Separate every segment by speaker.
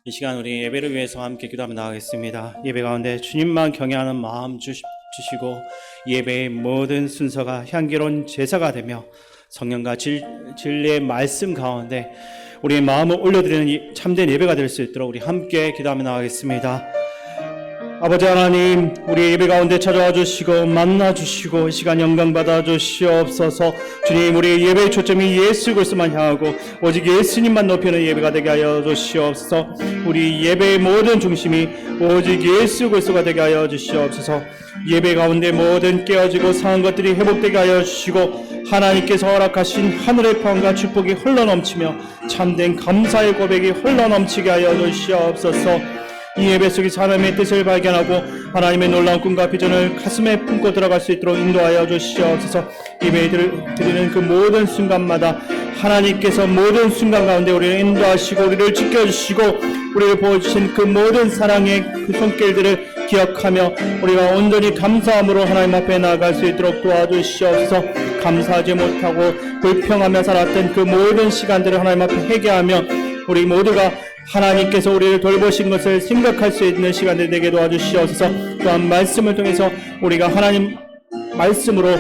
Speaker 1: 이 시간 우리 예배를 위해서 함께 기도하며 나가겠습니다. 예배 가운데 주님만 경외하는 마음 주시고 예배의 모든 순서가 향기로운 제사가 되며 성령과 진리의 말씀 가운데 우리의 마음을 올려드리는 참된 예배가 될 수 있도록 우리 함께 기도하며 나가겠습니다. 아버지 하나님, 우리 예배 가운데 찾아와 주시고 만나 주시고 이 시간 영광 받아 주시옵소서. 주님, 우리 예배의 초점이 예수 그리스도만 향하고 오직 예수님만 높이는 예배가 되게 하여 주시옵소서. 우리 예배의 모든 중심이 오직 예수 그리스도가 되게 하여 주시옵소서. 예배 가운데 모든 깨어지고 상한 것들이 회복되게 하여 주시고 하나님께서 허락하신 하늘의 평안과 축복이 흘러넘치며 참된 감사의 고백이 흘러넘치게 하여 주시옵소서. 이 예배 속에서 하나님의 뜻을 발견하고 하나님의 놀라운 꿈과 비전을 가슴에 품고 들어갈 수 있도록 인도하여 주시옵소서. 예배 드리는 그 모든 순간마다 하나님께서 모든 순간 가운데 우리를 인도하시고 우리를 지켜주시고 우리를 보여주신 그 모든 사랑의 그 손길들을 기억하며 우리가 온전히 감사함으로 하나님 앞에 나아갈 수 있도록 도와주시옵소서. 감사하지 못하고 불평하며 살았던 그 모든 시간들을 하나님 앞에 회개하며 우리 모두가 하나님께서 우리를 돌보신 것을 생각할 수 있는 시간들 되게 도와주시옵소서. 또한 말씀을 통해서 우리가 하나님 말씀으로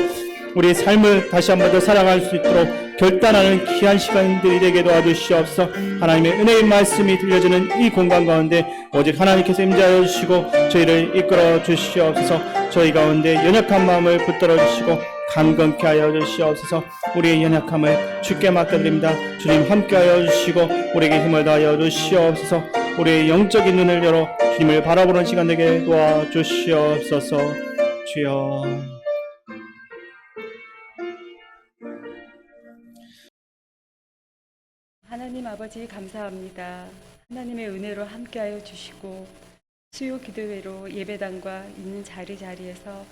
Speaker 1: 우리의 삶을 다시 한 번 더 살아갈 수 있도록 결단하는 귀한 시간들이 되게 도와주시옵소서. 하나님의 은혜의 말씀이 들려지는 이 공간 가운데 오직 하나님께서 임재하여 주시고 저희를 이끌어 주시옵소서. 저희 가운데 연약한 마음을 붙들어 주시고 강건케 하여 주시옵소서. 우리의 연약함을 주께 맡겨드립니다. 주님 함께하여 주시고 우리에게 힘을 다하여 주시옵소서. 우리의 영적인 눈을 열어 주님을 바라보는 시간 되게 도와주시옵소서. 주여.
Speaker 2: 하나님 아버지 감사합니다. 하나님의 은혜로 함께하여 주시고 수요 기도회로 예배당과 있는 자리에서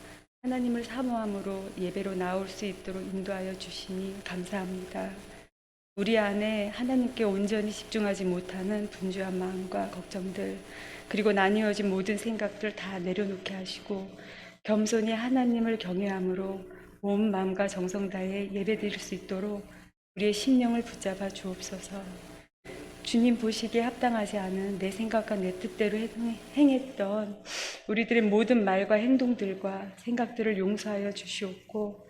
Speaker 2: 하나님을 사모함으로 예배로 나올 수 있도록 인도하여 주시니 감사합니다. 우리 안에 하나님께 온전히 집중하지 못하는 분주한 마음과 걱정들 그리고 나뉘어진 모든 생각들 다 내려놓게 하시고 겸손히 하나님을 경외함으로 온 마음과 정성 다해 예배드릴 수 있도록 우리의 심령을 붙잡아 주옵소서. 주님 보시기에 합당하지 않은 내 생각과 내 뜻대로 행했던 우리들의 모든 말과 행동들과 생각들을 용서하여 주시옵고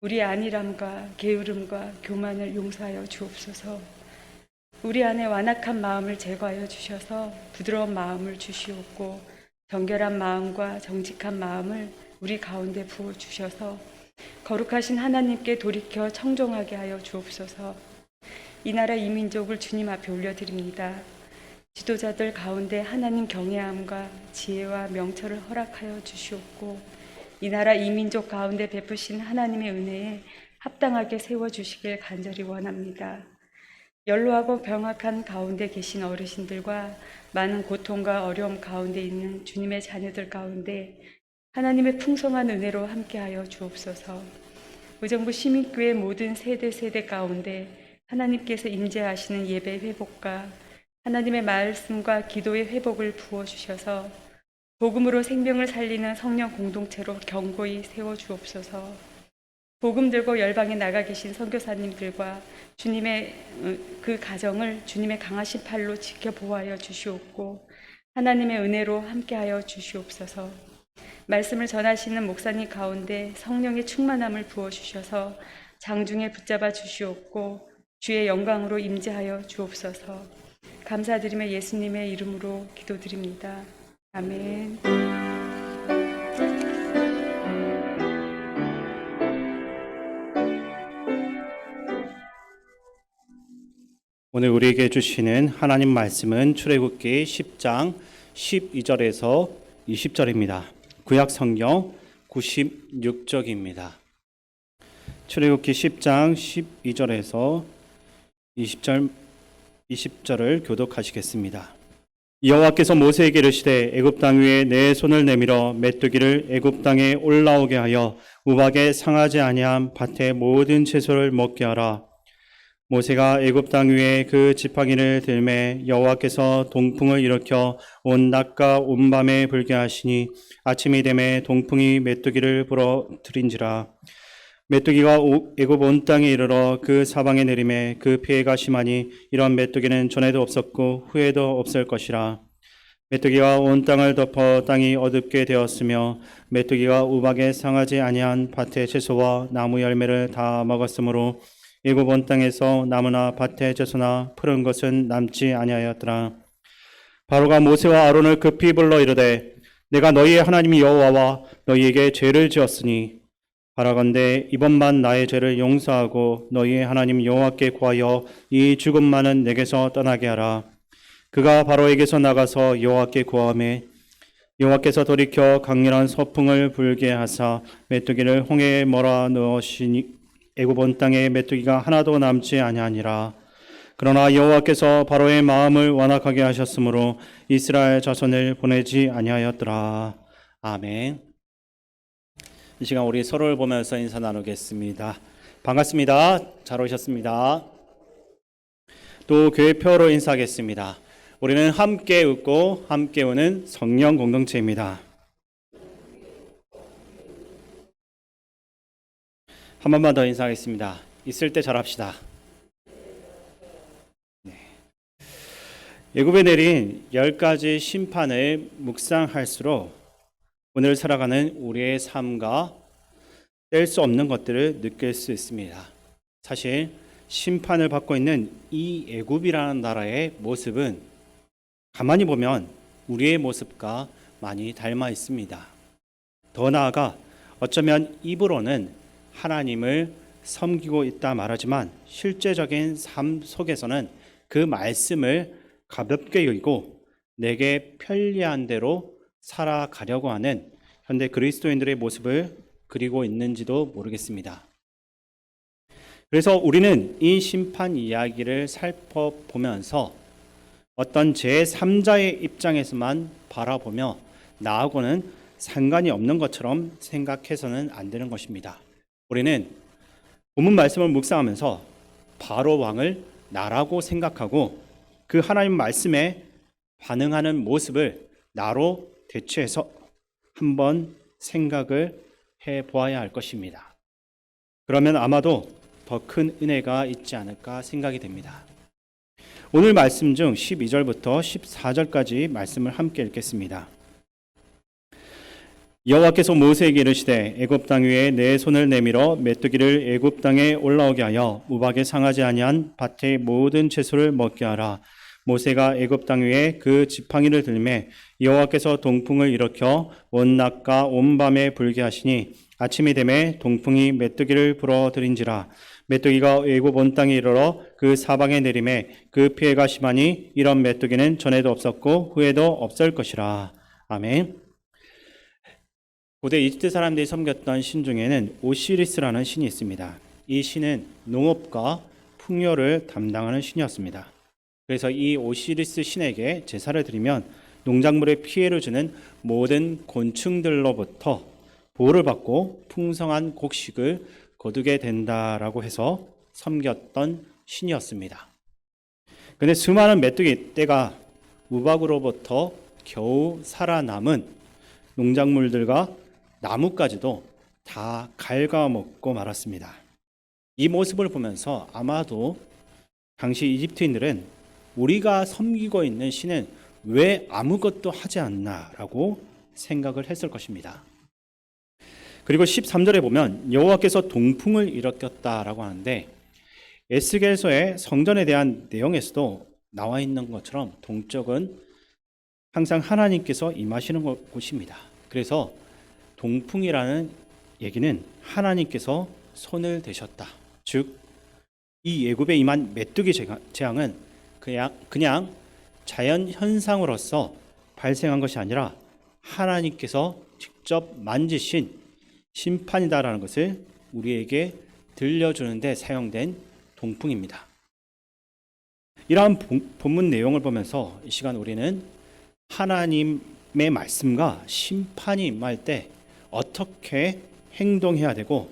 Speaker 2: 우리 안일함과 게으름과 교만을 용서하여 주옵소서. 우리 안에 완악한 마음을 제거하여 주셔서 부드러운 마음을 주시옵고 정결한 마음과 정직한 마음을 우리 가운데 부어 주셔서 거룩하신 하나님께 돌이켜 청종하게 하여 주옵소서. 이 나라 이 민족을 주님 앞에 올려드립니다. 지도자들 가운데 하나님 경외함과 지혜와 명철을 허락하여 주시옵고 이 나라 이 민족 가운데 베푸신 하나님의 은혜에 합당하게 세워주시길 간절히 원합니다. 연로하고 병약한 가운데 계신 어르신들과 많은 고통과 어려움 가운데 있는 주님의 자녀들 가운데 하나님의 풍성한 은혜로 함께하여 주옵소서. 의정부 시민교회 모든 세대 가운데 하나님께서 임재하시는 예배 회복과 하나님의 말씀과 기도의 회복을 부어주셔서 복음으로 생명을 살리는 성령 공동체로 견고히 세워주옵소서. 복음 들고 열방에 나가 계신 선교사님들과 주님의 그 가정을 주님의 강하신 팔로 지켜보호하여 주시옵고 하나님의 은혜로 함께하여 주시옵소서. 말씀을 전하시는 목사님 가운데 성령의 충만함을 부어주셔서 장중에 붙잡아 주시옵고 주의 영광으로 임재하여 주옵소서. 감사드리며 예수님의 이름으로 기도드립니다. 아멘.
Speaker 1: 오늘 우리에게 주시는 하나님 말씀은 출애굽기 10장 12절에서 20절입니다. 구약 성경 96쪽입니다. 출애굽기 10장 12절에서 20절을 교독하시겠습니다. 여호와께서 모세에게 이르시되 애굽 땅 위에 내 손을 내밀어 메뚜기를 애굽 땅에 올라오게 하여 우박에 상하지 아니한 밭의 모든 채소를 먹게 하라. 모세가 애굽 땅 위에 그 지팡이를 들매 여호와께서 동풍을 일으켜 온 낮과 온 밤에 불게 하시니 아침이 되매 동풍이 메뚜기를 불어들인지라. 메뚜기가 애굽 온 땅에 이르러 그 사방에 내림에 그 피해가 심하니 이런 메뚜기는 전에도 없었고 후에도 없을 것이라. 메뚜기가 온 땅을 덮어 땅이 어둡게 되었으며 메뚜기가 우박에 상하지 아니한 밭의 채소와 나무 열매를 다 먹었으므로 애굽 온 땅에서 나무나 밭의 채소나 푸른 것은 남지 아니하였더라. 바로가 모세와 아론을 급히 불러 이르되 내가 너희의 하나님 여호와와 너희에게 죄를 지었으니 바라건대 이번만 나의 죄를 용서하고 너희의 하나님 여호와께 구하여 이 죽음만은 내게서 떠나게 하라. 그가 바로에게서 나가서 여호와께 구하매 여호와께서 돌이켜 강렬한 서풍을 불게 하사 메뚜기를 홍해에 몰아 넣으시니 애굽 온 땅에 메뚜기가 하나도 남지 아니하니라. 그러나 여호와께서 바로의 마음을 완악하게 하셨으므로 이스라엘 자손을 보내지 아니하였더라. 아멘. 이 시간 우리 서로를 보면서 인사 나누겠습니다. 반갑습니다. 잘 오셨습니다. 또 교회표로 인사하겠습니다. 우리는 함께 웃고 함께 우는 성령 공동체입니다. 한 번만 더 인사하겠습니다. 있을 때 잘합시다. 애굽에 내린 10가지 심판을 묵상할수록 오늘 살아가는 우리의 삶과 뗄 수 없는 것들을 느낄 수 있습니다. 사실 심판을 받고 있는 이 애굽이라는 나라의 모습은 가만히 보면 우리의 모습과 많이 닮아 있습니다. 더 나아가 어쩌면 입으로는 하나님을 섬기고 있다 말하지만 실제적인 삶 속에서는 그 말씀을 가볍게 여기고 내게 편리한 대로 살아가려고 하는 현대 그리스도인들의 모습을 그리고 있는지도 모르겠습니다. 그래서 우리는 이 심판 이야기를 살펴보면서 어떤 제3자의 입장에서만 바라보며 나하고는 상관이 없는 것처럼 생각해서는 안 되는 것입니다. 우리는 본문 말씀을 묵상하면서 바로 왕을 나라고 생각하고 그 하나님 말씀에 반응하는 모습을 나로 대체해서 한번 생각을 해보아야 할 것입니다. 그러면 아마도 더 큰 은혜가 있지 않을까 생각이 됩니다. 오늘 말씀 중 12절부터 14절까지 말씀을 함께 읽겠습니다. 여호와께서 모세에게 이르시되 애굽 땅 위에 내 손을 내밀어 메뚜기를 애굽 땅에 올라오게 하여 우박에 상하지 아니한 밭의 모든 채소를 먹게 하라. 모세가 애굽 땅 위에 그 지팡이를 들매 여호와께서 동풍을 일으켜 온 낮과 온 밤에 불게 하시니 아침이 되매 동풍이 메뚜기를 불어들인지라. 메뚜기가 애굽 온 땅에 이르러 그 사방에 내림에 그 피해가 심하니 이런 메뚜기는 전에도 없었고 후에도 없을 것이라. 아멘. 고대 이집트 사람들이 섬겼던 신 중에는 오시리스라는 신이 있습니다. 이 신은 농업과 풍요를 담당하는 신이었습니다. 그래서 이 오시리스 신에게 제사를 드리면 농작물에 피해를 주는 모든 곤충들로부터 보호를 받고 풍성한 곡식을 거두게 된다라고 해서 섬겼던 신이었습니다. 그런데 수많은 메뚜기 떼가 우박으로부터 겨우 살아남은 농작물들과 나무까지도 다 갉아먹고 말았습니다. 이 모습을 보면서 아마도 당시 이집트인들은 우리가 섬기고 있는 신은 왜 아무것도 하지 않나라고 생각을 했을 것입니다. 그리고 13절에 보면 여호와께서 동풍을 일으켰다라고 하는데 에스겔서의 성전에 대한 내용에서도 나와 있는 것처럼 동쪽은 항상 하나님께서 임하시는 곳입니다. 그래서 동풍이라는 얘기는 하나님께서 손을 대셨다. 즉, 이 애굽에 임한 메뚜기 재앙은 그냥 자연 현상으로서 발생한 것이 아니라 하나님께서 직접 만지신 심판이다라는 것을 우리에게 들려주는 데 사용된 동풍입니다. 이러한 본문 내용을 보면서 이 시간 우리는 하나님의 말씀과 심판이 임할 때 어떻게 행동해야 되고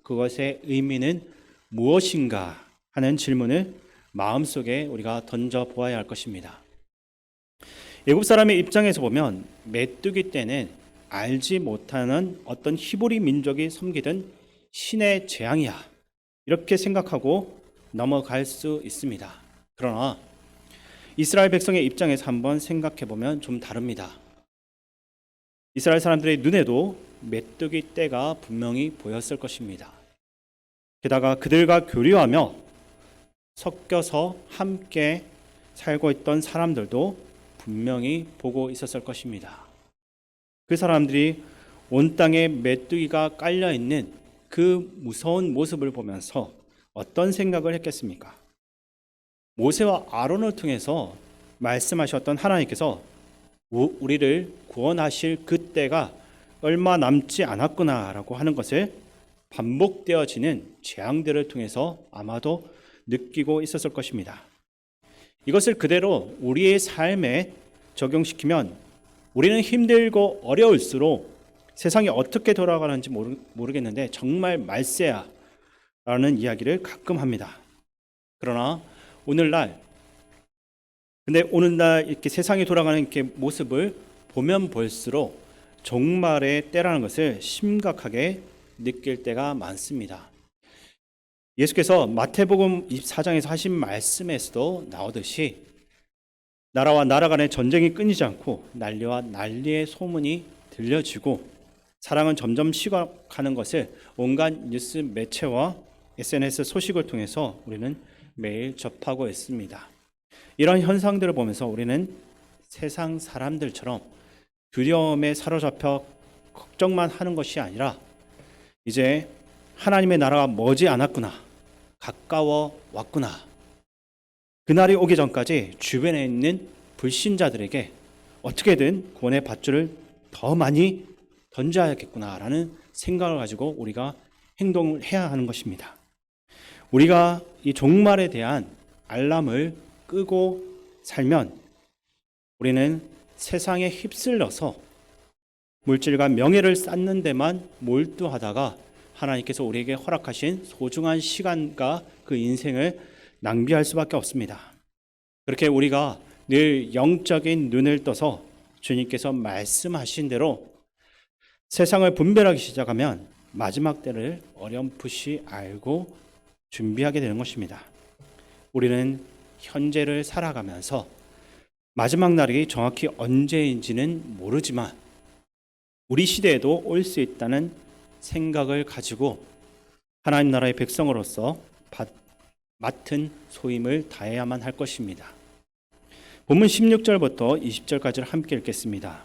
Speaker 1: 그것의 의미는 무엇인가 하는 질문을 마음속에 우리가 던져보아야 할 것입니다. 애굽 사람의 입장에서 보면 메뚜기 떼는 알지 못하는 어떤 히브리 민족이 섬기던 신의 재앙이야, 이렇게 생각하고 넘어갈 수 있습니다. 그러나 이스라엘 백성의 입장에서 한번 생각해 보면 좀 다릅니다. 이스라엘 사람들의 눈에도 메뚜기 떼가 분명히 보였을 것입니다. 게다가 그들과 교류하며 섞여서 함께 살고 있던 사람들도 분명히 보고 있었을 것입니다. 그 사람들이 온 땅에 메뚜기가 깔려 있는 그 무서운 모습을 보면서 어떤 생각을 했겠습니까? 모세와 아론을 통해서 말씀하셨던 하나님께서 우리를 구원하실 그때가 얼마 남지 않았구나라고 하는 것을 반복되어지는 재앙들을 통해서 아마도 느끼고 있었을 것입니다. 이것을 그대로 우리의 삶에 적용시키면 우리는 힘들고 어려울수록 세상이 어떻게 돌아가는지 모르겠는데 정말 말세야 라는 이야기를 가끔 합니다. 그러나 오늘날 이렇게 세상이 돌아가는 이렇게 모습을 보면 볼수록 종말의 때라는 것을 심각하게 느낄 때가 많습니다. 예수께서 마태복음 24장에서 하신 말씀에서도 나오듯이 나라와 나라 간의 전쟁이 끊이지 않고 난리와 난리의 소문이 들려지고 사랑은 점점 식어가는 것을 온갖 뉴스 매체와 SNS 소식을 통해서 우리는 매일 접하고 있습니다. 이런 현상들을 보면서 우리는 세상 사람들처럼 두려움에 사로잡혀 걱정만 하는 것이 아니라 이제 하나님의 나라가 머지 않았구나, 가까워 왔구나, 그날이 오기 전까지 주변에 있는 불신자들에게 어떻게든 구원의 밧줄을 더 많이 던져야겠구나라는 생각을 가지고 우리가 행동을 해야 하는 것입니다. 우리가 이 종말에 대한 알람을 끄고 살면 우리는 세상에 휩쓸려서 물질과 명예를 쌓는 데만 몰두하다가 하나님께서 우리에게 허락하신 소중한 시간과 그 인생을 낭비할 수밖에 없습니다. 그렇게 우리가 늘 영적인 눈을 떠서 주님께서 말씀하신 대로 세상을 분별하기 시작하면 마지막 때를 어렴풋이 알고 준비하게 되는 것입니다. 우리는 현재를 살아가면서 마지막 날이 정확히 언제인지는 모르지만 우리 시대에도 올 수 있다는 생각을 가지고 하나님 나라의 백성으로서 맡은 소임을 다해야만 할 것입니다. 본문 16절부터 20절까지를 함께 읽겠습니다.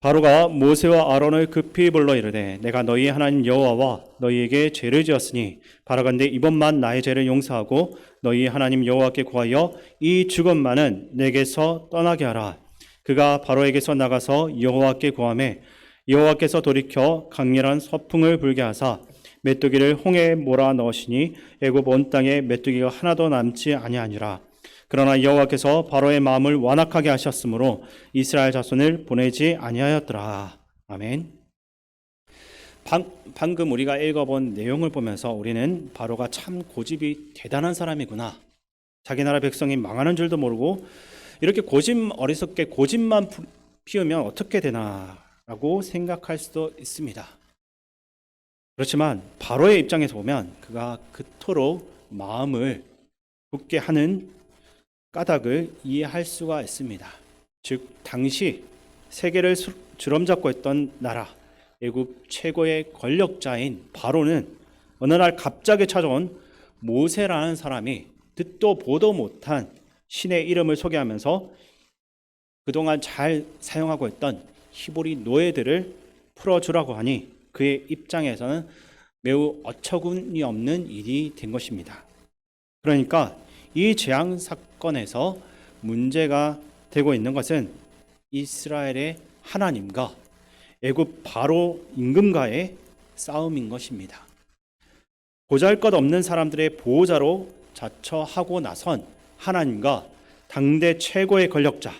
Speaker 1: 바로가 모세와 아론을 급히 불러 이르되 내가 너희 하나님 여호와와 너희에게 죄를 지었으니 바라건대 이번만 나의 죄를 용서하고 너희 하나님 여호와께 구하여 이 죽음만은 내게서 떠나게 하라. 그가 바로에게서 나가서 여호와께 구하매 여호와께서 돌이켜 강렬한 서풍을 불게 하사 메뚜기를 홍해에 몰아 넣으시니 애굽 온 땅에 메뚜기가 하나도 남지 아니하니라. 그러나 여호와께서 바로의 마음을 완악하게 하셨으므로 이스라엘 자손을 보내지 아니하였더라. 아멘. 방금 우리가 읽어본 내용을 보면서 우리는 바로가 참 고집이 대단한 사람이구나, 자기 나라 백성이 망하는 줄도 모르고 이렇게 어리석게 고집만 피우면 어떻게 되나라고 생각할 수도 있습니다. 그렇지만 바로의 입장에서 보면 그가 그토록 마음을 굳게 하는 까닭을 이해할 수가 있습니다. 즉 당시 세계를 주름잡고 있던 나라 애굽 최고의 권력자인 바로는 어느 날 갑자기 찾아온 모세라는 사람이 듣도 보도 못한 신의 이름을 소개하면서 그동안 잘 사용하고 있던 히브리 노예들을 풀어주라고 하니 그의 입장에서는 매우 어처구니 없는 일이 된 것입니다. 그러니까 이 재앙 사건에서 문제가 되고 있는 것은 이스라엘의 하나님과 애굽 바로 임금과의 싸움인 것입니다. 보잘것없는 사람들의 보호자로 자처하고 나선 하나님과 당대 최고의 권력자,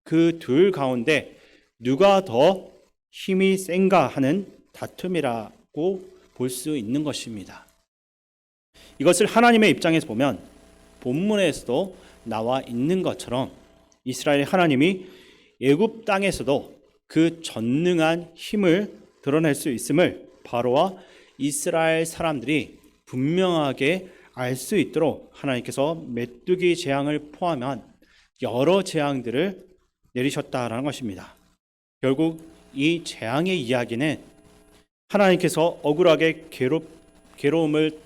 Speaker 1: 그 둘 가운데 누가 더 힘이 센가 하는 다툼이라고 볼 수 있는 것입니다. 이것을 하나님의 입장에서 보면 본문에서도 나와 있는 것처럼 이스라엘 하나님이 애굽 땅에서도 그 전능한 힘을 드러낼 수 있음을 바로와 이스라엘 사람들이 분명하게 알 수 있도록 하나님께서 메뚜기 재앙을 포함한 여러 재앙들을 내리셨다라는 것입니다. 결국 이 재앙의 이야기는 하나님께서 억울하게 괴로움을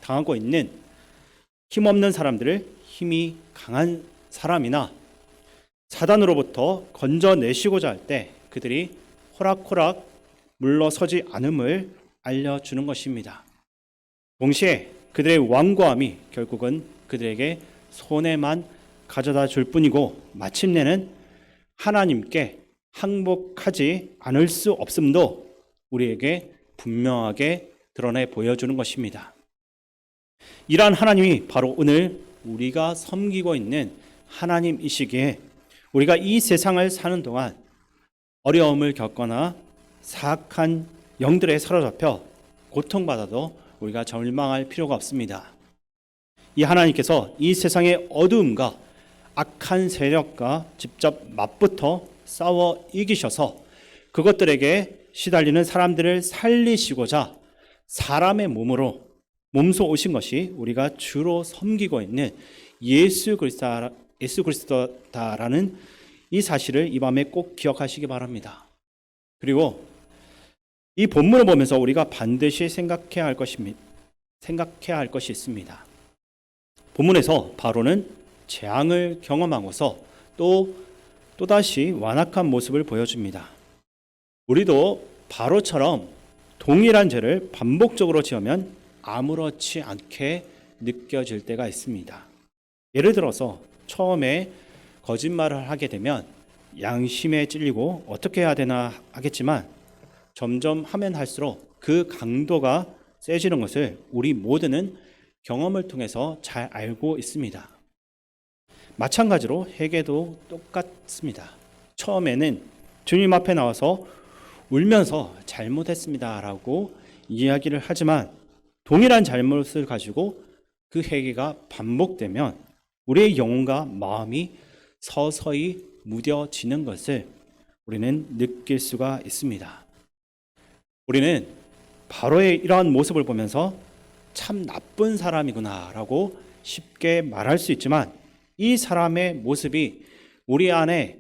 Speaker 1: 당하고 있는 힘없는 사람들을 힘이 강한 사람이나 사단으로부터 건져내시고자 할 때 그들이 호락호락 물러서지 않음을 알려주는 것입니다. 동시에 그들의 완고함이 결국은 그들에게 손해만 가져다 줄 뿐이고 마침내는 하나님께 항복하지 않을 수 없음도 우리에게 분명하게 드러내 보여주는 것입니다. 이러한 하나님이 바로 오늘 우리가 섬기고 있는 하나님이시기에 우리가 이 세상을 사는 동안 어려움을 겪거나 사악한 영들에 사로잡혀 고통받아도 우리가 절망할 필요가 없습니다. 이 하나님께서 이 세상의 어두움과 악한 세력과 직접 맞붙어 싸워 이기셔서 그것들에게 시달리는 사람들을 살리시고자 사람의 몸소 오신 것이 우리가 주로 섬기고 있는 예수 그리스도다라는 이 사실을 이 밤에 꼭 기억하시기 바랍니다. 그리고 이 본문을 보면서 우리가 반드시 생각해야 할 것이 있습니다. 본문에서 바로는 재앙을 경험하고서 또다시 완악한 모습을 보여줍니다. 우리도 바로처럼 동일한 죄를 반복적으로 지으면 아무렇지 않게 느껴질 때가 있습니다. 예를 들어서 처음에 거짓말을 하게 되면 양심에 찔리고 어떻게 해야 되나 하겠지만 점점 하면 할수록 그 강도가 세지는 것을 우리 모두는 경험을 통해서 잘 알고 있습니다. 마찬가지로 회개도 똑같습니다. 처음에는 주님 앞에 나와서 울면서 잘못했습니다라고 이야기를 하지만 동일한 잘못을 가지고 그 회개가 반복되면 우리의 영혼과 마음이 서서히 무뎌지는 것을 우리는 느낄 수가 있습니다. 우리는 바로의 이러한 모습을 보면서 참 나쁜 사람이구나라고 쉽게 말할 수 있지만 이 사람의 모습이 우리 안에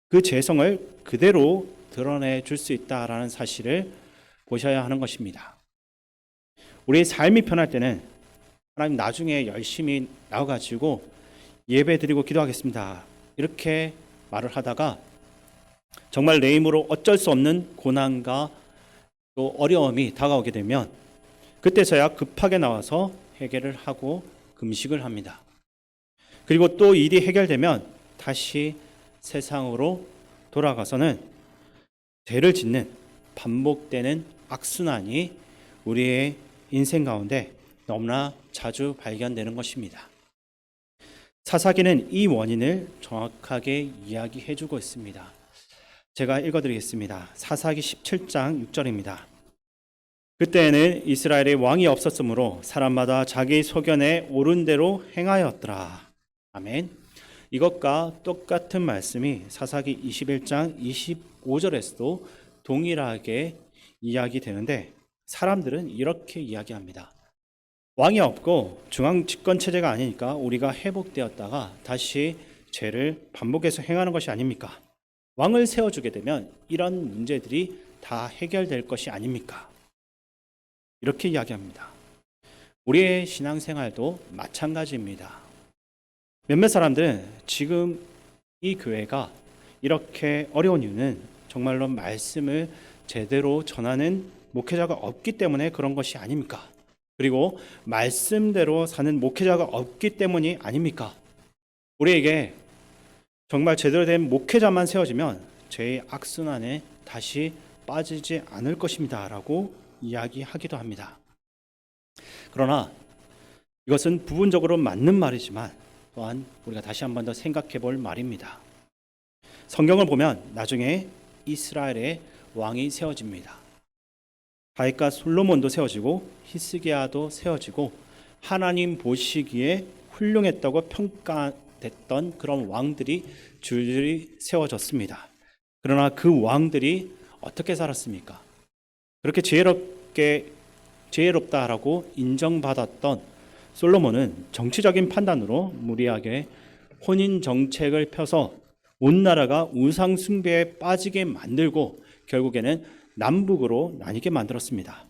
Speaker 1: 그 죄성을 그대로 드러내 줄 수 있다라는 사실을 보셔야 하는 것입니다. 우리의 삶이 편할 때는 하나님 나중에 열심히 나와가지고 예배 드리고 기도하겠습니다. 이렇게 말을 하다가 정말 내 힘으로 어쩔 수 없는 고난과 또 어려움이 다가오게 되면 그때서야 급하게 나와서 회개를 하고 금식을 합니다. 그리고 또 일이 해결되면 다시 세상으로 돌아가서는 죄를 짓는 반복되는 악순환이 우리의 인생 가운데 너무나 자주 발견되는 것입니다. 사사기는 이 원인을 정확하게 이야기해주고 있습니다. 제가 읽어드리겠습니다. 사사기 17장 6절입니다. 그때에는 이스라엘의 왕이 없었으므로 사람마다 자기 소견에 옳은 대로 행하였더라. 아멘. 이것과 똑같은 말씀이 사사기 21장 25절에서도 동일하게 이야기되는데 사람들은 이렇게 이야기합니다. 왕이 없고 중앙 집권 체제가 아니니까 우리가 회복되었다가 다시 죄를 반복해서 행하는 것이 아닙니까? 왕을 세워주게 되면 이런 문제들이 다 해결될 것이 아닙니까? 이렇게 이야기합니다. 우리의 신앙생활도 마찬가지입니다. 몇몇 사람들은 지금 이 교회가 이렇게 어려운 이유는 정말로 말씀을 제대로 전하는 목회자가 없기 때문에 그런 것이 아닙니까? 그리고 말씀대로 사는 목회자가 없기 때문이 아닙니까? 우리에게 정말 제대로 된 목회자만 세워지면 죄의 악순환에 다시 빠지지 않을 것입니다 라고 이야기하기도 합니다. 그러나 이것은 부분적으로 맞는 말이지만 또한 우리가 다시 한 번 더 생각해 볼 말입니다. 성경을 보면 나중에 이스라엘의 왕이 세워집니다. 다윗과 솔로몬도 세워지고 히스기야도 세워지고 하나님 보시기에 훌륭했다고 평가됐던 그런 왕들이 줄줄이 세워졌습니다. 그러나 그 왕들이 어떻게 살았습니까? 그렇게 지혜롭다라고 인정받았던 솔로몬은 정치적인 판단으로 무리하게 혼인 정책을 펴서 온 나라가 우상 숭배에 빠지게 만들고 결국에는 남북으로 나뉘게 만들었습니다.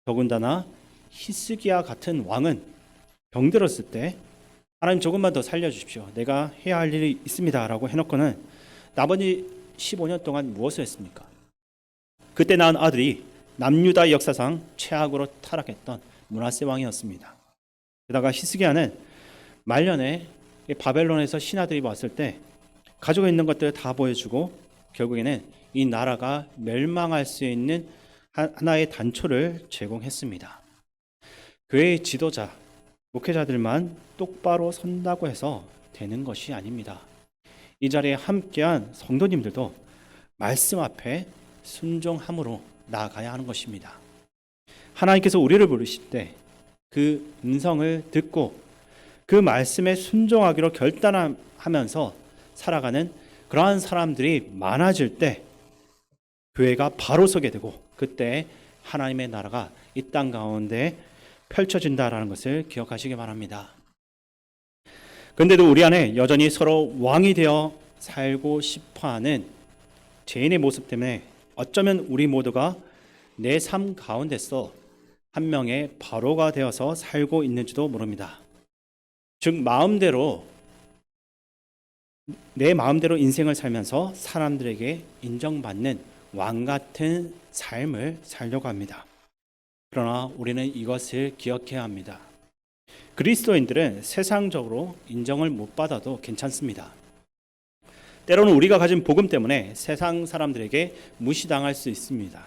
Speaker 1: 더군다나 히스기야 같은 왕은 병들었을 때 하나님 조금만 더 살려주십시오. 내가 해야 할 일이 있습니다. 라고 해놓고는 나머지 15년 동안 무엇을 했습니까? 그때 낳은 아들이 남유다 역사상 최악으로 타락했던 므낫세 왕이었습니다. 게다가 히스기야는 말년에 바벨론에서 신하들이 왔을 때 가지고 있는 것들을 다 보여주고 결국에는 이 나라가 멸망할 수 있는 하나의 단초를 제공했습니다. 교회의 지도자, 목회자들만 똑바로 선다고 해서 되는 것이 아닙니다. 이 자리에 함께한 성도님들도 말씀 앞에 순종함으로 나아가야 하는 것입니다. 하나님께서 우리를 부르실 때 그 음성을 듣고 그 말씀에 순종하기로 결단하면서 살아가는 그러한 사람들이 많아질 때 교회가 바로 서게 되고 그때 하나님의 나라가 이 땅 가운데 펼쳐진다라는 것을 기억하시기 바랍니다. 그런데도 우리 안에 여전히 서로 왕이 되어 살고 싶어하는 죄인의 모습 때문에 어쩌면 우리 모두가 내 삶 가운데서 한 명의 바로가 되어서 살고 있는지도 모릅니다. 즉 내 마음대로 인생을 살면서 사람들에게 인정받는 왕 같은 삶을 살려고 합니다. 그러나 우리는 이것을 기억해야 합니다. 그리스도인들은 세상적으로 인정을 못 받아도 괜찮습니다. 때로는 우리가 가진 복음 때문에 세상 사람들에게 무시당할 수 있습니다.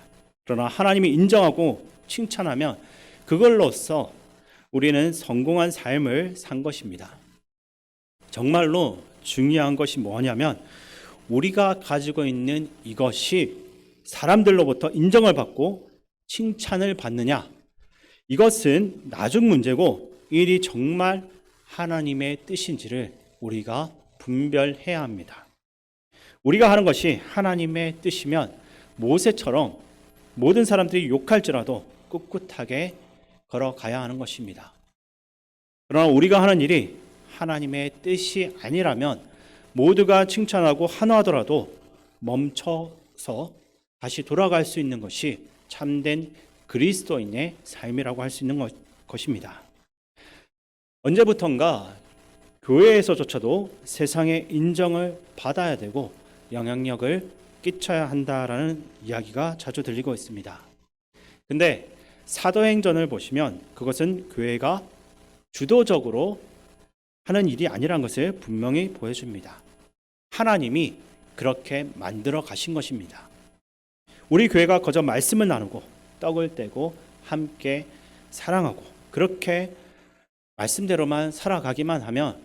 Speaker 1: 그러나 하나님이 인정하고 칭찬하면 그걸로써 우리는 성공한 삶을 산 것입니다. 정말로 중요한 것이 뭐냐면 우리가 가지고 있는 이것이 사람들로부터 인정을 받고 칭찬을 받느냐, 이것은 나중 문제고 일이 정말 하나님의 뜻인지를 우리가 분별해야 합니다. 우리가 하는 것이 하나님의 뜻이면 모세처럼 모든 사람들이 욕할지라도 꿋꿋하게 걸어가야 하는 것입니다. 그러나 우리가 하는 일이 하나님의 뜻이 아니라면 모두가 칭찬하고 환호하더라도 멈춰서 다시 돌아갈 수 있는 것이 참된 그리스도인의 삶이라고 할 수 있는 것입니다. 언제부턴가 교회에서조차도 세상의 인정을 받아야 되고 영향력을 끼쳐야 한다라는 이야기가 자주 들리고 있습니다. 근데 사도행전을 보시면 그것은 교회가 주도적으로 하는 일이 아니라는 것을 분명히 보여줍니다. 하나님이 그렇게 만들어 가신 것입니다. 우리 교회가 거저 말씀을 나누고 떡을 떼고 함께 사랑하고 그렇게 말씀대로만 살아가기만 하면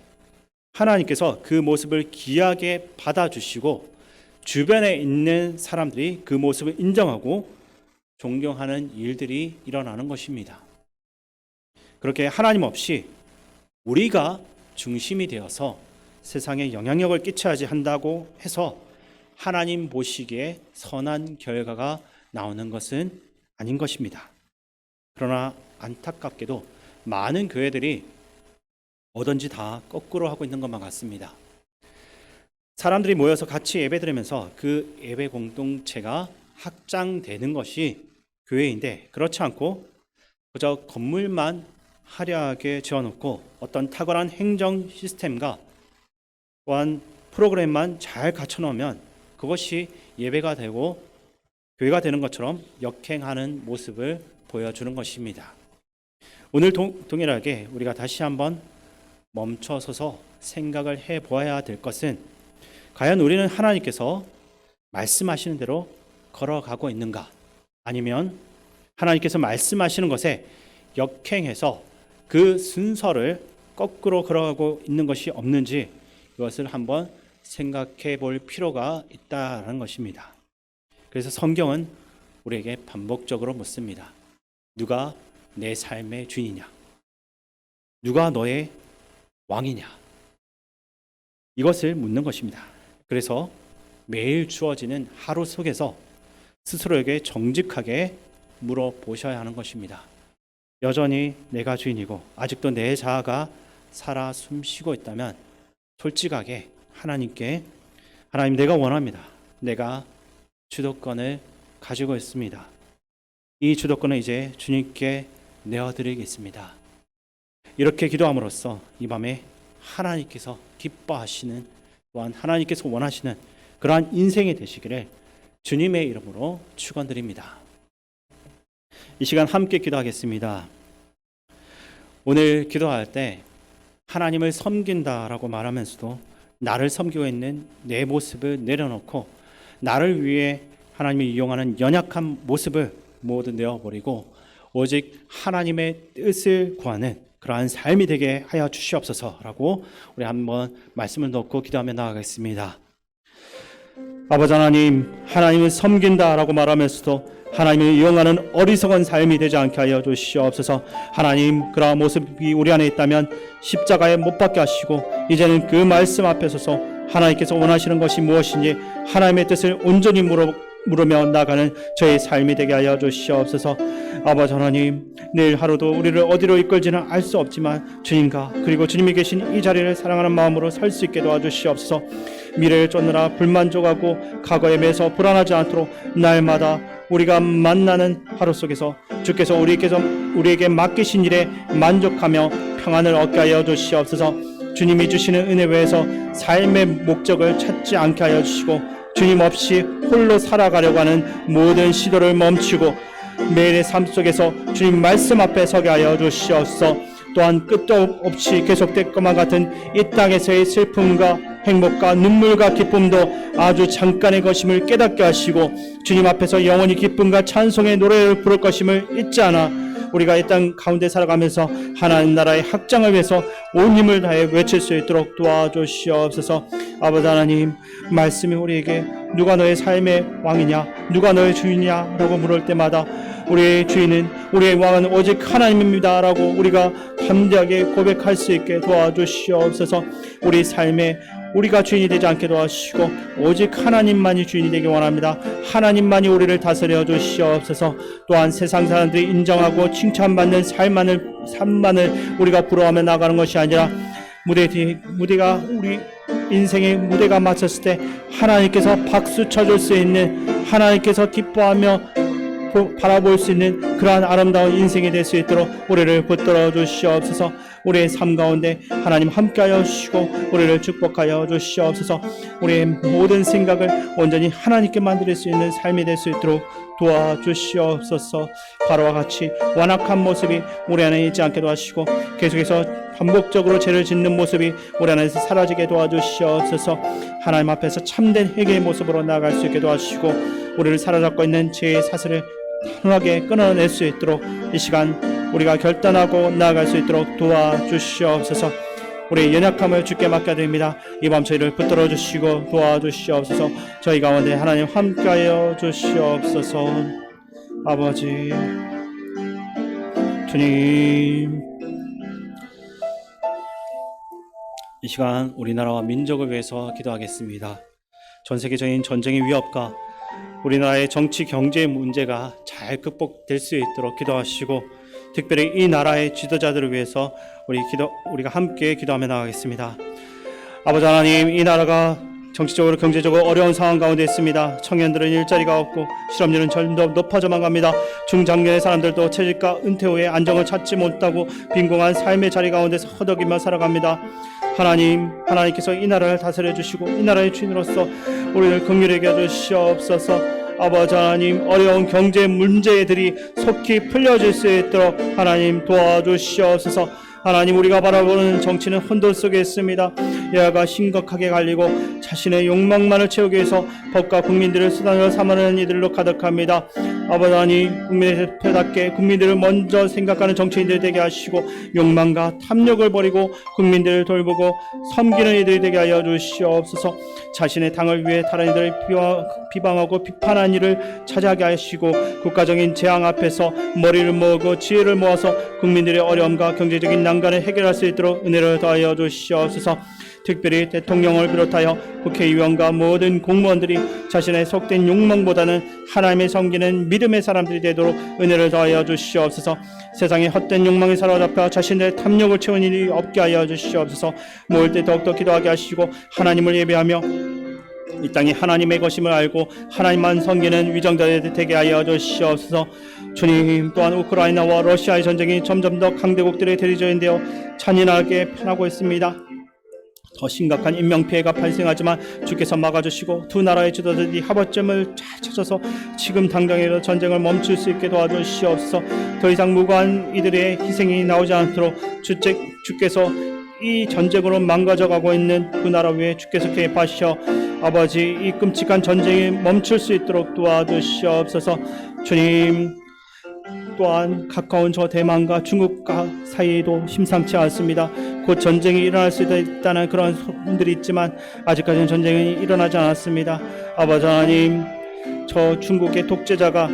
Speaker 1: 하나님께서 그 모습을 귀하게 받아주시고 주변에 있는 사람들이 그 모습을 인정하고 존경하는 일들이 일어나는 것입니다. 그렇게 하나님 없이 우리가 중심이 되어서 세상에 영향력을 끼쳐야지 한다고 해서 하나님 보시기에 선한 결과가 나오는 것은 아닌 것입니다. 그러나 안타깝게도 많은 교회들이 뭐든지 다 거꾸로 하고 있는 것만 같습니다. 사람들이 모여서 같이 예배 드리면서 그 예배 공동체가 확장되는 것이 교회인데 그렇지 않고 그저 건물만 화려하게 지어놓고 어떤 탁월한 행정 시스템과 또한 프로그램만 잘 갖춰놓으면 그것이 예배가 되고 교회가 되는 것처럼 역행하는 모습을 보여주는 것입니다. 오늘 동일하게 우리가 다시 한번 멈춰서서 생각을 해보아야 될 것은 과연 우리는 하나님께서 말씀하시는 대로 걸어가고 있는가, 아니면 하나님께서 말씀하시는 것에 역행해서 그 순서를 거꾸로 걸어가고 있는 것이 없는지 이것을 한번 생각해 볼 필요가 있다는 것입니다. 그래서 성경은 우리에게 반복적으로 묻습니다. 누가 내 삶의 주인이냐? 누가 너의 왕이냐? 이것을 묻는 것입니다. 그래서 매일 주어지는 하루 속에서 스스로에게 정직하게 물어보셔야 하는 것입니다. 여전히 내가 주인이고 아직도 내 자아가 살아 숨쉬고 있다면 솔직하게 하나님께 하나님 내가 원합니다. 내가 주도권을 가지고 있습니다. 이 주도권을 이제 주님께 내어드리겠습니다. 이렇게 기도함으로써 이 밤에 하나님께서 기뻐하시는 또한 하나님께서 원하시는 그러한 인생이 되시기를 주님의 이름으로 축원드립니다. 이 시간 함께 기도하겠습니다. 오늘 기도할 때 하나님을 섬긴다라고 말하면서도 나를 섬기고 있는 내 모습을 내려놓고 나를 위해 하나님을 이용하는 연약한 모습을 모두 내어버리고 오직 하나님의 뜻을 구하는 그러한 삶이 되게 하여 주시옵소서라고 우리 한번 말씀을 놓고 기도하며 나아가겠습니다. 아버지 하나님, 하나님을 섬긴다라고 말하면서도 하나님을 이용하는 어리석은 삶이 되지 않게 하여 주시옵소서. 하나님, 그러한 모습이 우리 안에 있다면 십자가에 못 박게 하시고 이제는 그 말씀 앞에 서서 하나님께서 원하시는 것이 무엇인지 하나님의 뜻을 온전히 물으며 나가는 저의 삶이 되게 하여 주시옵소서. 아버지 하나님, 내일 하루도 우리를 어디로 이끌지는 알 수 없지만 주님과 그리고 주님이 계신 이 자리를 사랑하는 마음으로 살 수 있게 도와주시옵소서. 미래를 쫓느라 불만족하고 과거에 매서 불안하지 않도록 날마다 우리가 만나는 하루 속에서 주께서 우리에게 맡기신 일에 만족하며 평안을 얻게 하여 주시옵소서. 주님이 주시는 은혜 외에서 삶의 목적을 찾지 않게 하여 주시고 주님 없이 홀로 살아가려고 하는 모든 시도를 멈추고 매일의 삶 속에서 주님 말씀 앞에 서게 하여 주시옵소서. 또한 끝도 없이 계속될 것만 같은 이 땅에서의 슬픔과 행복과 눈물과 기쁨도 아주 잠깐의 것임을 깨닫게 하시고 주님 앞에서 영원히 기쁨과 찬송의 노래를 부를 것임을 잊지 않아 우리가 이 땅 가운데 살아가면서 하나님 나라의 확장을 위해서 온 힘을 다해 외칠 수 있도록 도와주시옵소서. 아버지 하나님, 말씀이 우리에게 누가 너의 삶의 왕이냐, 누가 너의 주인이냐 라고 물을 때마다 우리의 주인은, 우리의 왕은 오직 하나님입니다 라고 우리가 담대하게 고백할 수 있게 도와주시옵소서. 우리 삶에 우리가 주인이 되지 않게 도와주시고 오직 하나님만이 주인이 되기 원합니다. 하나님만이 우리를 다스려 주시옵소서. 또한 세상 사람들이 인정하고 칭찬받는 삶만을 우리가 부러워하며 나가는 것이 아니라 무대가 우리 인생의 무대가 마쳤을 때 하나님께서 박수 쳐줄 수 있는, 하나님께서 기뻐하며 바라볼 수 있는 그러한 아름다운 인생이 될 수 있도록 우리를 붙들어 주시옵소서. 우리의 삶 가운데 하나님 함께하여 주시고 우리를 축복하여 주시옵소서. 우리의 모든 생각을 온전히 하나님께 만들 수 있는 삶이 될 수 있도록 도와주시옵소서. 바로와 같이 완악한 모습이 우리 안에 있지 않게 도와주시고 계속해서 반복적으로 죄를 짓는 모습이 우리 안에서 사라지게 도와주시옵소서. 하나님 앞에서 참된 회개의 모습으로 나아갈 수 있게 도와주시고 우리를 사로잡고 있는 죄의 사슬을 단호하게 끊어낼 수 있도록 이 시간 우리가 결단하고 나아갈 수 있도록 도와주시옵소서. 우리의 연약함을 주께 맡겨드립니다. 이 밤 저희를 붙들어 주시고 도와주시옵소서. 저희 가운데 하나님 함께하여 주시옵소서. 아버지 주님, 이 시간 우리나라와 민족을 위해서 기도하겠습니다. 전 세계적인 전쟁의 위협과 우리나라의 정치 경제 문제가 잘 극복될 수 있도록 기도하시고 특별히 이 나라의 지도자들을 위해서 우리가 함께 기도하며 나가겠습니다. 아버지 하나님, 이 나라가 정치적으로 경제적으로 어려운 상황 가운데 있습니다. 청년들은 일자리가 없고 실업률은 점점 높아져만 갑니다. 중장년의 사람들도 퇴직과 은퇴 후에 안정을 찾지 못하고 빈곤한 삶의 자리 가운데서 허덕이며 살아갑니다. 하나님께서 이 나라를 다스려 주시고 이 나라의 주인으로서 우리를 긍휼히 여겨 주시옵소서. 아버지 하나님, 어려운 경제 문제들이 속히 풀려질 수 있도록 하나님 도와주시옵소서. 하나님, 우리가 바라보는 정치는 혼돈 속에 있습니다. 여야가 심각하게 갈리고 자신의 욕망만을 채우기 위해서 법과 국민들을 수단으로 삼으려는 이들로 가득합니다. 아버지 하나님, 국민의 대표답게 국민들을 먼저 생각하는 정치인들이 되게 하시고 욕망과 탐욕을 버리고 국민들을 돌보고 섬기는 이들이 되게 하여 주시옵소서. 자신의 당을 위해 다른 이들을 비방하고 비판하는 일을 차지하게 하시고 국가적인 재앙 앞에서 머리를 모으고 지혜를 모아서 국민들의 어려움과 경제적인 난관을 해결할 수 있도록 은혜를 더하여 주시옵소서. 특별히 대통령을 비롯하여 국회의원과 모든 공무원들이 자신의 속된 욕망보다는 하나님의 섬기는 믿음의 사람들이 되도록 은혜를 더하여 주시옵소서. 세상의 헛된 욕망에 사로잡혀 자신의 탐욕을 채운 일이 없게 하여 주시옵소서. 모을 때 더욱더 기도하게 하시고 하나님을 예배하며 이 땅이 하나님의 것임을 알고 하나님만 섬기는 위정자들이 되게 하여 주시옵소서. 주님, 또한 우크라이나와 러시아의 전쟁이 점점 더 강대국들의 대리전되어 잔인하게 변하고 있습니다. 더 심각한 인명피해가 발생하지만 주께서 막아주시고 두 나라의 지도자들이 합의점을 잘 찾아서 지금 당장이라도 전쟁을 멈출 수 있게 도와주시옵소서. 더 이상 무고한 이들의 희생이 나오지 않도록 주께서 이 전쟁으로 망가져가고 있는 그 나라 위에 주께서 개입하시어 아버지 이 끔찍한 전쟁이 멈출 수 있도록 도와주시옵소서. 주님, 또한 가까운 저 대만과 중국과 사이에도 심상치 않습니다. 곧 전쟁이 일어날 수도 있다는 그런 소문들이 있지만 아직까지는 전쟁이 일어나지 않았습니다. 아버지 하나님, 저 중국의 독재자가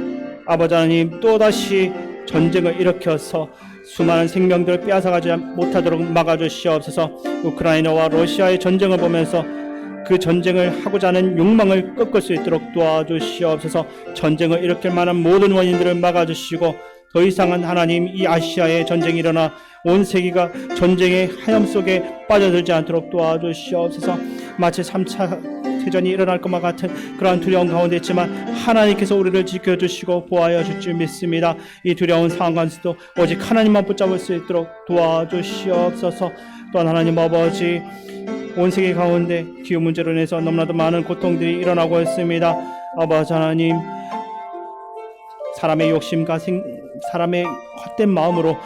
Speaker 1: 아버지 하나님 또다시 전쟁을 일으켜서 수많은 생명들을 빼앗아가지 못하도록 막아주시옵소서. 우크라이나와 러시아의 전쟁을 보면서 그 전쟁을 하고자 하는 욕망을 꺾을 수 있도록 도와주시옵소서. 전쟁을 일으킬 만한 모든 원인들을 막아주시고 더 이상은 하나님 이 아시아에 전쟁이 일어나 온 세계가 전쟁의 하염 속에 빠져들지 않도록 도와주시옵소서. 마치 3차 대전이 일어날 것만 같은 그러한 두려움 가운데 있지만 하나님께서 우리를 지켜주시고 보호하여 줄 줄 믿습니다. 이 두려운 상황 가운데서도 오직 하나님만 붙잡을 수 있도록 도와주시옵소서. 또한 하나님 아버지, 온 세계 가운데 기후 문제로 인해서 너무나도 많은 고통들이 일어나고 있습니다. 아버지 하나님, 사람의 욕심과 사람의 헛된 마음으로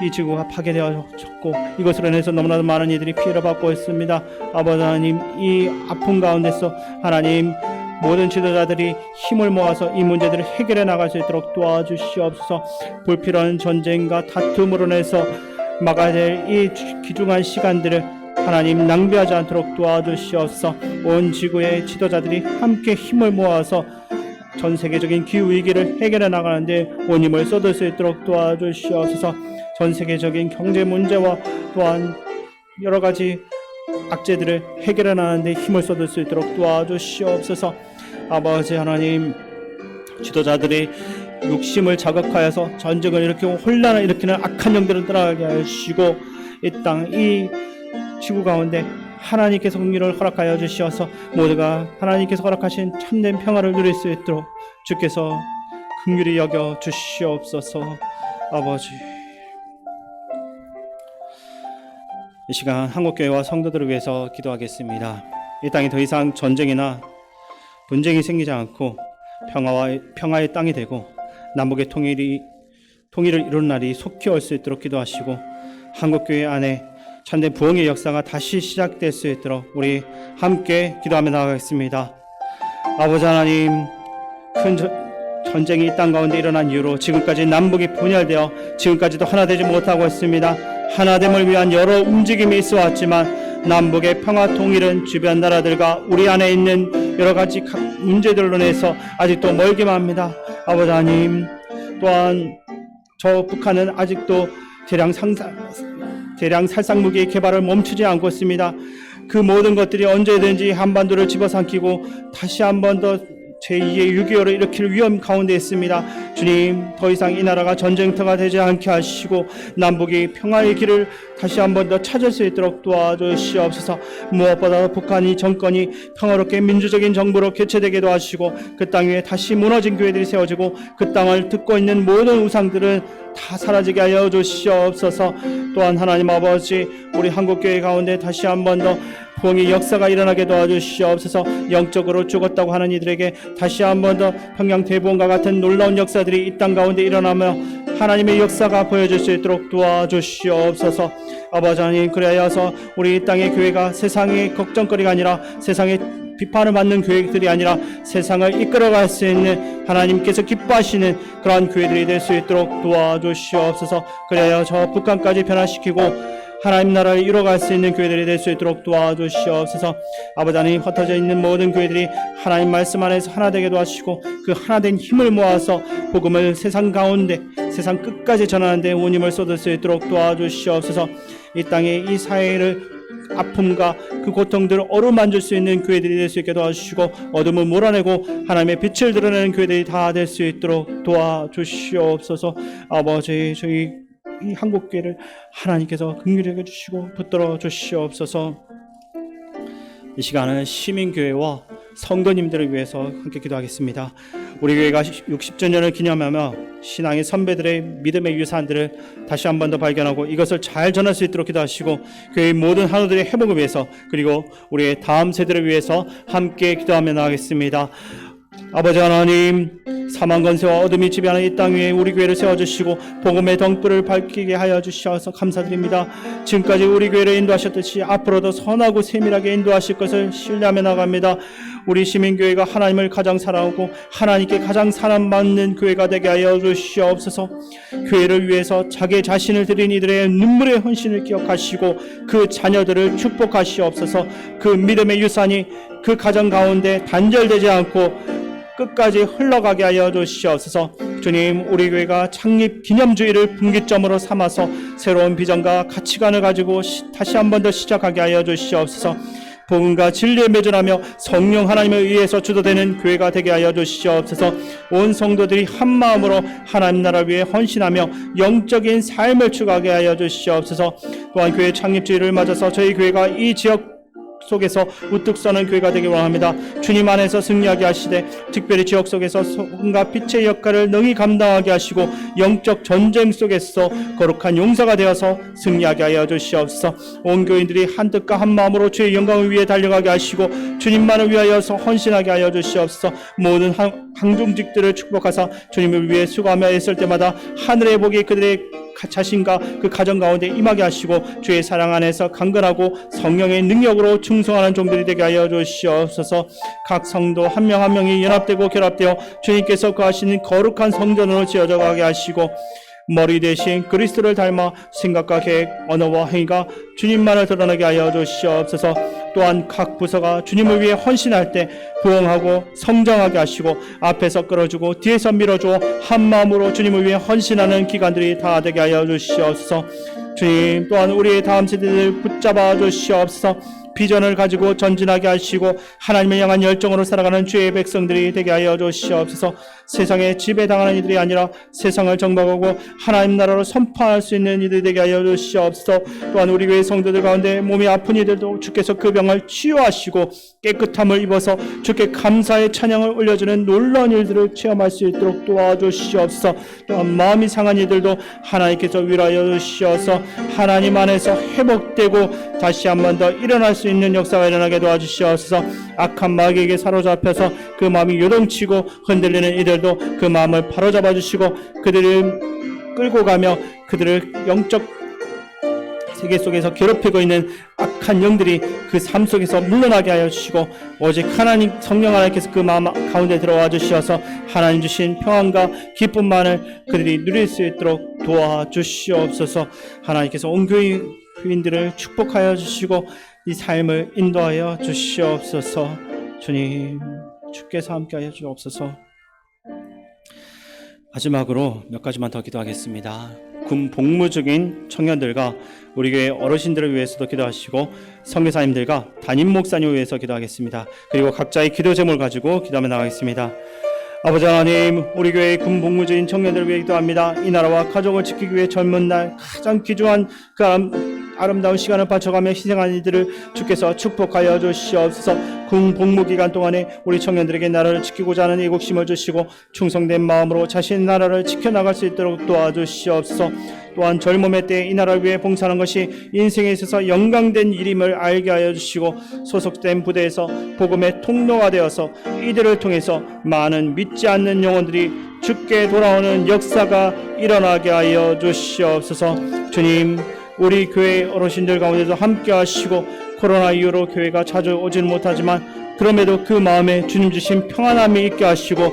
Speaker 1: 이 지구가 파괴되어졌고 이것으로 인해서 너무나도 많은 이들이 피해를 받고 있습니다. 아버지 하나님, 이 아픔 가운데서 하나님 모든 지도자들이 힘을 모아서 이 문제들을 해결해 나갈 수 있도록 도와주시옵소서. 불필요한 전쟁과 다툼으로 인해서 막아야 될 이 귀중한 시간들을 하나님 낭비하지 않도록 도와주시옵소서. 온 지구의 지도자들이 함께 힘을 모아서 전 세계적인 기후 위기를 해결해 나가는데 온 힘을 쏟을 수 있도록 도와주시옵소서. 전 세계적인 경제 문제와 또한 여러 가지 악재들을 해결해 나가는데 힘을 쏟을 수 있도록 도와주시옵소서. 아버지 하나님, 지도자들이 욕심을 자극하여서 전쟁을 일으키고 혼란을 일으키는 악한 영들을 떠나게 하시고 이 땅, 이 지구 가운데 하나님께서 긍휼을 허락하여 주시어서 모두가 하나님께서 허락하신 참된 평화를 누릴 수 있도록 주께서 긍휼히 여겨 주시옵소서. 아버지, 이 시간 한국교회와 성도들을 위해서 기도하겠습니다. 이 땅이 더 이상 전쟁이나 분쟁이 생기지 않고 평화의 땅이 되고 남북의 통일을 이루는 날이 속히 올 수 있도록 기도하시고 한국교회 안에 참된 부흥의 역사가 다시 시작될 수 있도록 우리 함께 기도하며 나가겠습니다. 아버지 하나님, 큰 전쟁이 이 땅 가운데 일어난 이후로 지금까지 남북이 분열되어 지금까지도 하나 되지 못하고 있습니다. 하나됨을 위한 여러 움직임이 있어 왔지만 남북의 평화 통일은 주변 나라들과 우리 안에 있는 여러 가지 각 문제들로 인해서 아직도 멀기만 합니다. 아버지 하나님, 또한 저 북한은 아직도 대량 살상 무기의 개발을 멈추지 않고 있습니다. 그 모든 것들이 언제든지 한반도를 집어삼키고 다시 한 번 더 제2의 6.25를 일으킬 위험 가운데 있습니다. 주님, 더 이상 이 나라가 전쟁터가 되지 않게 하시고 남북이 평화의 길을 다시 한 번 더 찾을 수 있도록 도와주시옵소서. 무엇보다 북한이 정권이 평화롭게 민주적인 정부로 교체되기도 하시고 그 땅 위에 다시 무너진 교회들이 세워지고 그 땅을 듣고 있는 모든 우상들은 다 사라지게 하여 주시옵소서. 또한 하나님 아버지, 우리 한국교회 가운데 다시 한 번 더 부흥의 역사가 일어나게 도와주시옵소서. 영적으로 죽었다고 하는 이들에게 다시 한 번 더 평양 대부흥과 같은 놀라운 역사들이 이 땅 가운데 일어나며 하나님의 역사가 보여줄 수 있도록 도와주시옵소서. 아버지 하나님, 그래야서 우리 이 땅의 교회가 세상의 걱정거리가 아니라 세상의 비판을 받는 교회들이 아니라 세상을 이끌어갈 수 있는 하나님께서 기뻐하시는 그러한 교회들이 될 수 있도록 도와주시옵소서. 그래야 저 북한까지 변화시키고 하나님 나라를 이뤄갈 수 있는 교회들이 될 수 있도록 도와주시옵소서. 아버지 하나님, 흩어져 있는 모든 교회들이 하나님 말씀 안에서 하나 되게 도와주시고 그 하나된 힘을 모아서 복음을 세상 가운데 세상 끝까지 전하는 데 온 힘을 쏟을 수 있도록 도와주시옵소서. 이 땅에 이 사회를 아픔과 그 고통들을 어루만질 수 있는 교회들이 될 수 있게 도와주시고, 어둠을 몰아내고 하나님의 빛을 드러내는 교회들이 다 될 수 있도록 도와주시옵소서. 아버지, 저희 이 한국교회를 하나님께서 긍휼히 여겨주시고 붙들어 주시옵소서. 이 시간은 시민교회와 성도님들을 위해서 함께 기도하겠습니다. 우리 교회가 60주년을 기념하며 신앙의 선배들의 믿음의 유산들을 다시 한 번 더 발견하고 이것을 잘 전할 수 있도록 기도하시고, 교회의 모든 한우들의 회복을 위해서, 그리고 우리의 다음 세대를 위해서 함께 기도하며 나가겠습니다. 아버지 하나님, 사망 권세와 어둠이 지배하는 이 땅 위에 우리 교회를 세워주시고 복음의 덩불을 밝히게 하여 주셔서 감사드립니다. 지금까지 우리 교회를 인도하셨듯이 앞으로도 선하고 세밀하게 인도하실 것을 신뢰하며 나갑니다. 우리 시민교회가 하나님을 가장 사랑하고 하나님께 가장 사랑받는 교회가 되게 하여 주시옵소서. 교회를 위해서 자기 자신을 드린 이들의 눈물의 헌신을 기억하시고 그 자녀들을 축복하시옵소서. 그 믿음의 유산이 그 가정 가운데 단절되지 않고 끝까지 흘러가게 하여 주시옵소서. 주님, 우리 교회가 창립 기념주의를 분기점으로 삼아서 새로운 비전과 가치관을 가지고 다시 한 번 더 시작하게 하여 주시옵소서. 복음과 진리에 매존하며 성령 하나님에 의해서 주도되는 교회가 되게 하여 주시옵소서. 온 성도들이 한 마음으로 하나님 나라를 위해 헌신하며 영적인 삶을 추구하게 하여 주시옵소서. 또한 교회 창립주의를 맞아서 저희 교회가 이 지역 속에서 우뚝 서는 교회가 되기 원합니다. 주님 안에서 승리하게 하시되 특별히 지역 속에서 소금과 빛의 역할을 능히 감당하게 하시고 영적 전쟁 속에서 거룩한 용사가 되어서 승리하게 하여 주시옵소서. 온 교인들이 한 뜻과 한 마음으로 주의 영광을 위해 달려가게 하시고 주님만을 위하여서 헌신하게 하여 주시옵소서. 모든 항중직들을 축복하사 주님을 위해 수고하며 애쓸 때마다 하늘의 복이 그들의 자신과 그 가정 가운데 임하게 하시고 주의 사랑 안에서 강건하고 성령의 능력으로 충성하는 종들이 되게 하여 주시옵소서. 각 성도 한 명 한 명이 연합되고 결합되어 주님께서 거하시는 거룩한 성전으로 지어져 가게 하시고 머리 대신 그리스도를 닮아 생각과 계획, 언어와 행위가 주님만을 드러나게 하여 주시옵소서. 또한 각 부서가 주님을 위해 헌신할 때 부흥하고 성장하게 하시고 앞에서 끌어주고 뒤에서 밀어주어 한 마음으로 주님을 위해 헌신하는 기관들이 다 되게 하여 주시옵소서. 주님, 또한 우리의 다음 세대를 붙잡아 주시옵소서. 비전을 가지고 전진하게 하시고 하나님을 향한 열정으로 살아가는 주의 백성들이 되게 하여 주시옵소서. 세상에 지배당하는 이들이 아니라 세상을 정복하고 하나님 나라로 선포할 수 있는 이들이 되게 하여 주시옵소서. 또한 우리 교회 성도들 가운데 몸이 아픈 이들도 주께서 그 병을 치유하시고 깨끗함을 입어서 주께 감사의 찬양을 올려주는 놀라운 일들을 체험할 수 있도록 도와주시옵소서. 또한 마음이 상한 이들도 하나님께서 위로하여 주시어서 하나님 안에서 회복되고 다시 한 번 더 일어날 수 있는 역사가 일어나게 도와주시옵소서. 악한 마귀에게 사로잡혀서 그 마음이 요동치고 흔들리는 이들도 그 마음을 바로잡아 주시고 그들을 끌고 가며 그들을 영적 세계 속에서 괴롭히고 있는 악한 영들이 그 삶 속에서 물러나게 하여 주시고 오직 하나님 성령 하나님께서 그 마음 가운데 들어와 주시어서 하나님 주신 평안과 기쁨만을 그들이 누릴 수 있도록 도와주시옵소서. 하나님께서 온 교인들을 축복하여 주시고 이 삶을 인도하여 주시옵소서. 주님, 주께서 함께하여 주옵소서. 마지막으로 몇 가지만 더 기도하겠습니다. 군 복무 중인 청년들과 우리 교회 어르신들을 위해서도 기도하시고 선교사님들과 담임 목사님을 위해서 기도하겠습니다. 그리고 각자의 기도 제목을 가지고 기도하며 나가겠습니다. 아버지 하나님, 우리 교회의 군 복무 중인 청년들을 위해 기도합니다. 이 나라와 가족을 지키기 위해 젊은 날 가장 귀중한 그 아름다운 시간을 바쳐가며 희생한 이들을 주께서 축복하여 주시옵소서. 군 복무 기간 동안에 우리 청년들에게 나라를 지키고자 하는 애국심을 주시고 충성된 마음으로 자신의 나라를 지켜나갈 수 있도록 도와주시옵소서. 또한 젊음의 때에 이 나라를 위해 봉사하는 것이 인생에 있어서 영광된 일임을 알게 하여 주시고 소속된 부대에서 복음의 통로가 되어서 이들을 통해서 많은 믿지 않는 영혼들이 주께 돌아오는 역사가 일어나게 하여 주시옵소서. 주님, 우리 교회 어르신들 가운데도 함께 하시고 코로나 이후로 교회가 자주 오지는 못하지만 그럼에도 그 마음에 주님 주신 평안함이 있게 하시고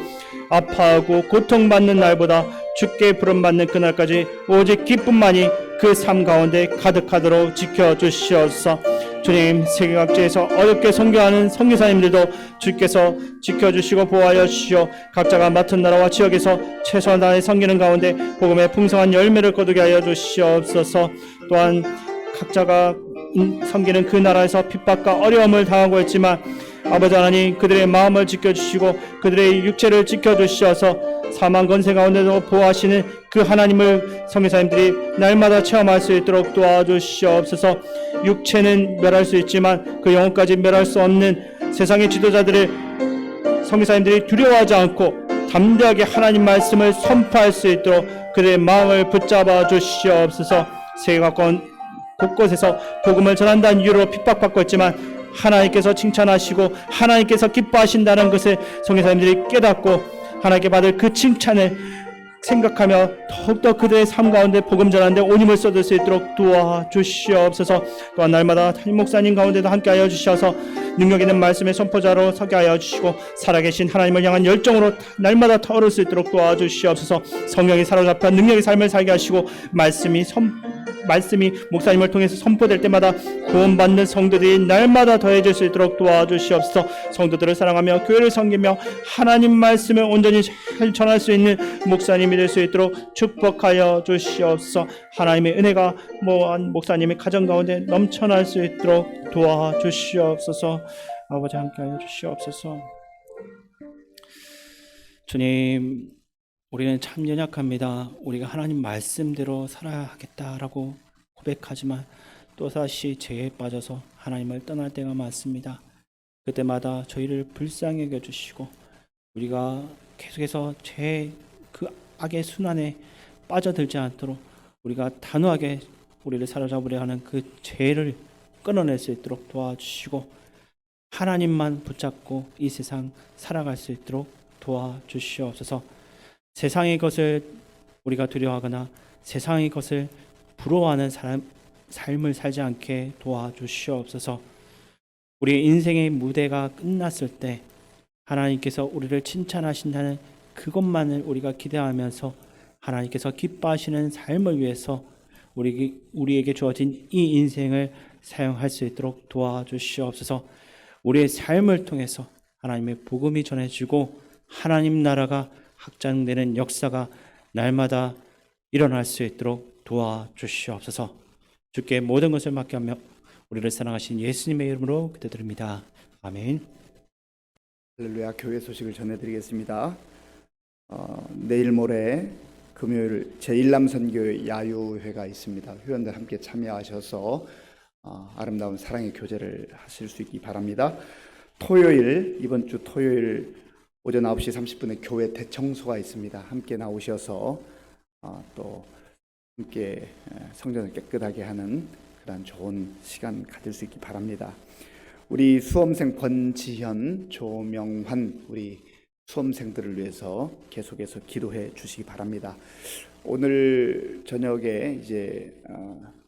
Speaker 1: 아파하고 고통받는 날보다 주께 부름받는 그날까지 오직 기쁨만이 그 삶 가운데 가득하도록 지켜주시옵소서. 주님, 세계 각지에서 어렵게 선교하는 선교사님들도 주께서 지켜주시고 보호하여 주시오. 각자가 맡은 나라와 지역에서 최선을 다해 섬기는 가운데 복음의 풍성한 열매를 거두게 하여 주시옵소서. 또한 각자가 섬기는 그 나라에서 핍박과 어려움을 당하고 있지만 아버지 하나님 그들의 마음을 지켜주시고 그들의 육체를 지켜주셔서 사망 권세 가운데도 보호하시는 그 하나님을 성교사님들이 날마다 체험할 수 있도록 도와주시옵소서. 육체는 멸할 수 있지만 그 영혼까지 멸할 수 없는 세상의 지도자들을 성교사님들이 두려워하지 않고 담대하게 하나님 말씀을 선포할 수 있도록 그들의 마음을 붙잡아 주시옵소서. 세계가 곳곳에서 복음을 전한다는 이유로 핍박받고 있지만 하나님께서 칭찬하시고 하나님께서 기뻐하신다는 것을 성교사님들이 깨닫고 하나님께 받을 그 칭찬을 생각하며 더욱더 그들의 삶 가운데 복음 전하는데 온 힘을 쏟을 수 있도록 도와주시옵소서. 또한 날마다 담임 목사님 가운데도 함께하여 주셔서 능력 있는 말씀의 선포자로 서게 하여 주시고 살아계신 하나님을 향한 열정으로 날마다 타오를 수 있도록 도와주시옵소서. 성령이 사로잡혀 능력의 삶을 살게 하시고 말씀이 목사님을 통해서 선포될 때마다 구원받는 성도들이 날마다 더해질 수 있도록 도와주시옵소서. 성도들을 사랑하며 교회를 섬기며 하나님 말씀을 온전히 잘 전할 수 있는 목사님이 될 수 있도록 축복하여 주시옵소서. 하나님의 은혜가 모한 목사님의 가정 가운데 넘쳐날 수 있도록 도와주시옵소서. 아버지 함께하여 주시옵소서. 주님, 우리는 참 연약합니다. 우리가 하나님 말씀대로 살아야 하겠다라고 고백하지만 또다시 죄에 빠져서 하나님을 떠날 때가 많습니다. 그때마다 저희를 불쌍히 여겨주시고 우리가 계속해서 죄의 그 악의 순환에 빠져들지 않도록 우리가 단호하게 우리를 사로잡으려 하는 그 죄를 끊어낼 수 있도록 도와주시고 하나님만 붙잡고 이 세상 살아갈 수 있도록 도와주시옵소서. 세상의 것을 우리가 두려워하거나 세상의 것을 부러워하는 삶을 살지 않게 도와주시옵소서. 우리의 인생의 무대가 끝났을 때 하나님께서 우리를 칭찬하신다는 그것만을 우리가 기대하면서 하나님께서 기뻐하시는 삶을 위해서 우리에게 주어진 이 인생을 사용할 수 있도록 도와주시옵소서. 우리의 삶을 통해서 하나님의 복음이 전해지고 하나님 나라가 확장되는 역사가 날마다 일어날 수 있도록 도와주시옵소서. 주께 모든 것을 맡겨하며 우리를 사랑하신 예수님의 이름으로 기도드립니다. 아멘.
Speaker 3: 할렐루야. 교회 소식을 전해드리겠습니다. 내일 모레 금요일 제1남선교회 야유회가 있습니다. 회원들 함께 참여하셔서 아름다운 사랑의 교제를 하실 수 있기 바랍니다. 토요일, 이번 주 토요일 오전 9시 30분에 교회 대청소가 있습니다. 함께 나오셔서 또 함께 성전을 깨끗하게 하는 그런 좋은 시간 가질 수 있기 바랍니다. 우리 수험생 권지현, 조명환 우리 수험생들을 위해서 계속해서 기도해 주시기 바랍니다. 오늘 저녁에 이제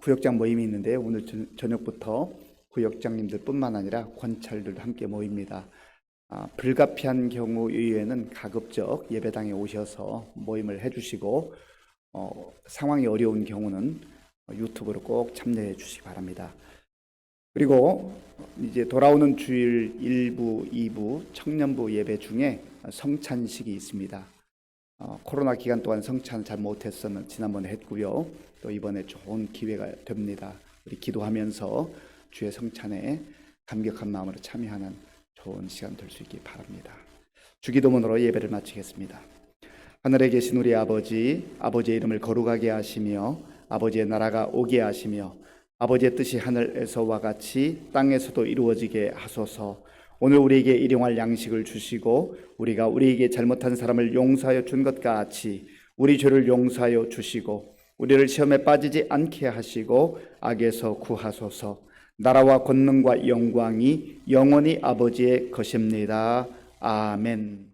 Speaker 3: 구역장 모임이 있는데 오늘 저녁부터 구역장님들뿐만 아니라 권찰들도 함께 모입니다. 불가피한 경우 이외에는 가급적 예배당에 오셔서 모임을 해주시고 상황이 어려운 경우는 유튜브로 꼭 참여해 주시기 바랍니다. 그리고 이제 돌아오는 주일 1부, 2부 청년부 예배 중에 성찬식이 있습니다. 코로나 기간 동안 성찬 잘 못했었는 지난번에 했고요. 또 이번에 좋은 기회가 됩니다. 우리 기도하면서 주의 성찬에 감격한 마음으로 참여하는 좋은 시간 될 수 있기 바랍니다. 주기도문으로 예배를 마치겠습니다. 하늘에 계신 우리 아버지, 아버지의 이름을 거룩하게 하시며 아버지의 나라가 오게 하시며 아버지의 뜻이 하늘에서와 같이 땅에서도 이루어지게 하소서. 오늘 우리에게 일용할 양식을 주시고 우리가 우리에게 잘못한 사람을 용서하여 준 것 같이 우리 죄를 용서하여 주시고 우리를 시험에 빠지지 않게 하시고 악에서 구하소서. 나라와 권능과 영광이 영원히 아버지의 것입니다. 아멘.